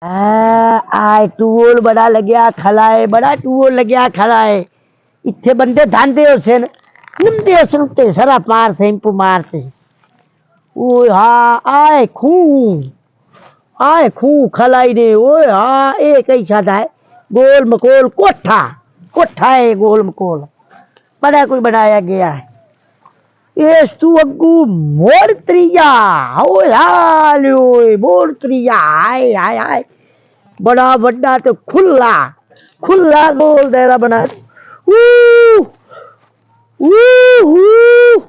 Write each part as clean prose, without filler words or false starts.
आए टूल बड़ा लग्या खलाए बड़ा टूल लग्या खलाए इत्थे बंदे धांदे होसन नंदे होसन ते सारा मार से इंपू मार से ओए हाँ आए खू खलाई ने ओए हाँ ए कई छाता है गोल मकोल कोठा कोठा है गोल मकोल बड़ा कोई बनाया गया है ये तू अग्गू मोड़ त्रिया ओए हाल ओए मोड़ त्रिया आए आए आए बड़ा बड़ा तो खुला खुला गोल दायरा बना ऊ ऊ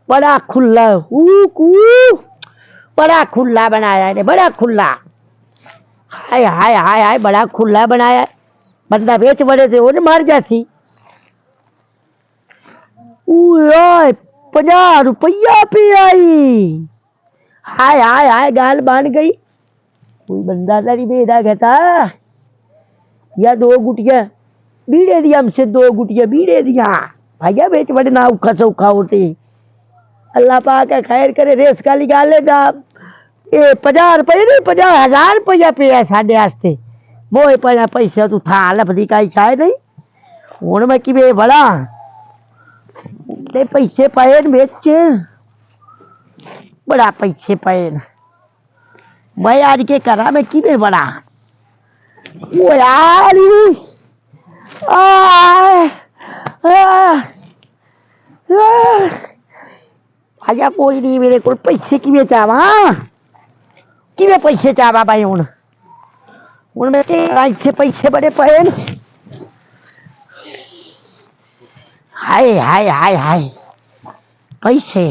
बड़ा खुला बड़ा खुला बनाया है बड़ा खुला हाय हाय हाय हाय बड़ा खुला बनाया है बंदा बेच बड़े थे वो मार जाती ओए 50 रुपया पे आई हाय हाय हाय गाल बांध गई कोई बंदा तारी बेदा कहता या 2 गुटिया बीड़े दिया हमसे 2 गुटिया बीड़े दिया भैया बेच बड़े ना उखा सौखा होते अल्लाह पाक का खैर करे रेस का निकालेगा ये 50 रुपये नहीं 50,000 रुपया पे है साढ़े आस्ते मोए पैसा तू था लफदी का इच्छा नहीं हूं मैं कि बड़ा ते पैसे पाए बेच बड़ा पैसे पाए मैं आज के करा मैं कि बड़ा वो यार आजा कोई नहीं मेरे को पैसे कि चावा कि पैसे चावा भाई हूं मैं इतने पैसे बड़े पाए हाय हाय हाय हाय पैसे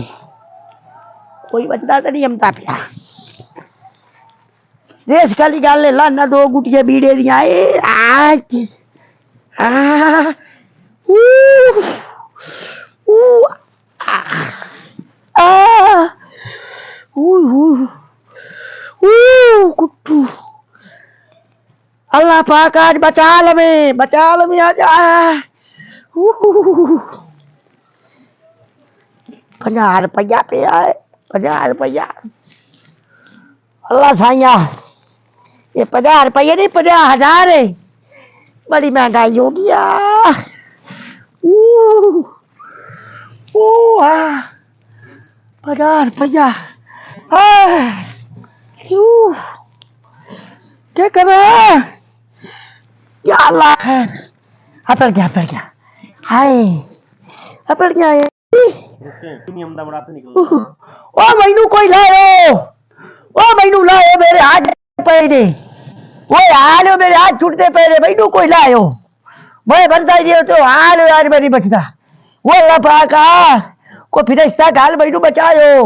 कोई बंदा तो नहीं हमता पिया रेस खाली गाल लाना 2 गुटिया बीड़े दिया कुट्टू अल्लाह पाक आज बचा ले आज 50 रुपया पे आए 50 रुपया अल्लाह साइया ये 50 रुपये नहीं 50,000 है बड़ी महंगाई हो गया 50 रुपया क्या कर रहा है या अल्लाह खैर अपड़ गया हाय अपड़ गया ओ मैनू कोई लाओ ओ मैनू लाओ मेरे हाथ पे ने वो हाल मेरे हाथ छूटते पे ने मैनू कोई लाओ मैं बनता ही तो हाल यार मेरी बचता वो अल्लाह पाक को फिरिश्ता गाल मैनू बचायो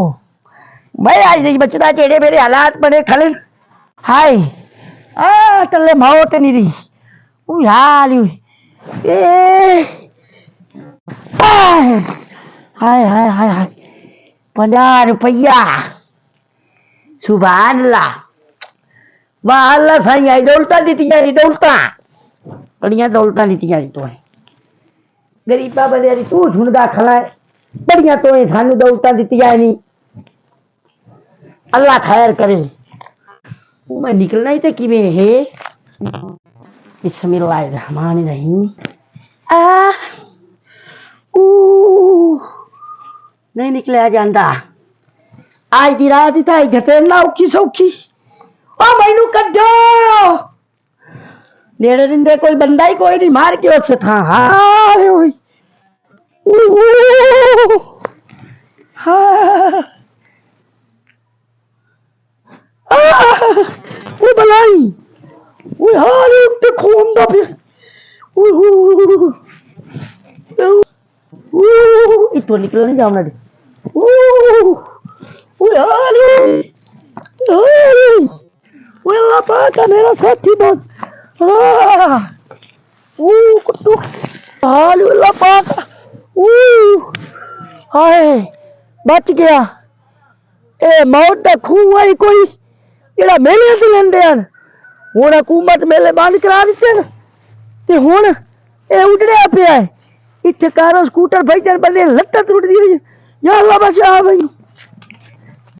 मैं आज नहीं बचता तेरे मेरे हालात बने खले हाय तले मौत नहीं रही ओ हाल ए हाय हाय हाय हाय 50 रुपया सुभान अल्लाह वाह अल्लाह साईं आई दौलता दी तैयारी दौलता बड़िया दौलता दी तैयारी तो है गरीबा बंदे तू सुनदा खला बड़िया तो है सानू दौलता दी तैयारी अल्लाह खैर करे मैं निकलना ही तो कि है बिस्मिल्लाहिर्रहमानिर्रहीम नहीं निकलिया जाता आज की रात ही घटे ना औखी सौखी ओ मैनू कड्डो नेड़े दिंदे कोई बंदा ही कोई नहीं मार के उस था वो बलाई वो हाल तो खून दा फिर इतो निकल नहीं जाऊंगा अल्लाह पाक मेरा साथी बन कुत्तू हाल अल्लाह पाक हाय बच गया ए मौत दा खूह आई कोई जेड़ा मेले से लेंदे हन हुण हुकूमत मेले बंद करा दित्ते ते हुण ए उजड़िया पिया है इत्थे कारों स्कूटर भाई बंदे लत्तां टुटदी या अल्लाह बचा भाई